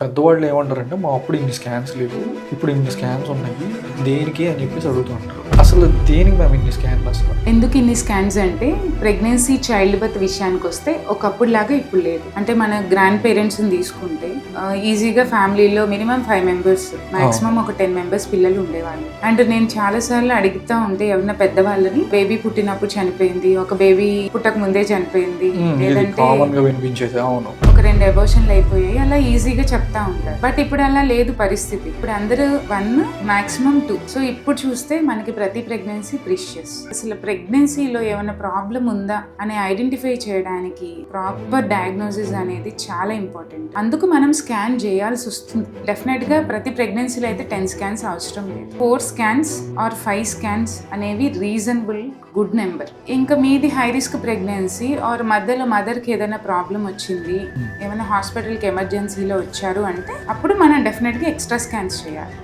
పెద్దవాళ్ళు ఏమంటారంటే, మా అప్పుడు ఇన్ని స్కాన్స్ లేవు. ఇప్పుడు ఇన్ని స్కాన్స్ ఉన్నాయి. దేనికి అని చెప్పేసి అడుగుతూ ఉంటారు. అసలు దేనికి మ్యామ్ ఇన్ని స్కాన్లు అసలు? ఎందుకు ఇన్ని స్కాన్స్ అంటే, ప్రెగ్నెన్సీ చైల్డ్ బర్త్ విషయానికి వస్తే ఒకప్పుడు లాగా ఇప్పుడు లేదు. అంటే మన గ్రాండ్ పేరెంట్స్ని తీసుకుంటే ఈజీగా ఫ్యామిలీలో మినిమం 5 మెంబర్స్, మాక్సిమం ఒక 10 మెంబర్స్ పిల్లలు ఉండేవాళ్ళు. అండ్ నేను చాలా సార్లు అడుగుతా ఉంటే ఎవరైనా పెద్దవాళ్ళని, బేబీ పుట్టినప్పుడు చనిపోయింది, ఒక బేబీ పుట్టక ముందే చనిపోయింది, లేదంటే ఒక 2 అబోర్షన్లు అయిపోయాయి, అలా ఈజీగా చెప్తా ఉంటారు. బట్ ఇప్పుడు అలా లేదు పరిస్థితి. ఇప్పుడు అందరూ 1 మాక్సిమం 2. సో ఇప్పుడు చూస్తే మనకి ప్రతి ప్రెగ్నెన్సీ ప్రీషియస్. అసలు ప్రెగ్నెన్సీలో ఏమైనా ప్రాబ్లం ఉందా అని ఐడెంటిఫై చేయడానికి ప్రాపర్ డయాగ్నోసిస్ అనేది చాలా ఇంపార్టెంట్. అందుకు మనం స్కాన్ చేయాల్సి వస్తుంది. డెఫినెట్ గా ప్రతి ప్రెగ్నెన్సీలో అయితే 10 స్కాన్స్ అవసరం లేదు. 4 స్కాన్స్ ఆర్ 5 స్కాన్స్ అనేవి రీజనబుల్ గుడ్ నెంబర్. ఇంకా మీది హై రిస్క్ ప్రెగ్నెన్సీ ఆర్ మధ్యలో మదర్కి ఏదైనా ప్రాబ్లం వచ్చింది, ఏమైనా హాస్పిటల్కి ఎమర్జెన్సీలో వచ్చారు అంటే అప్పుడు మనం డెఫినెట్గా ఎక్స్ట్రా స్కాన్స్ చేయాలి.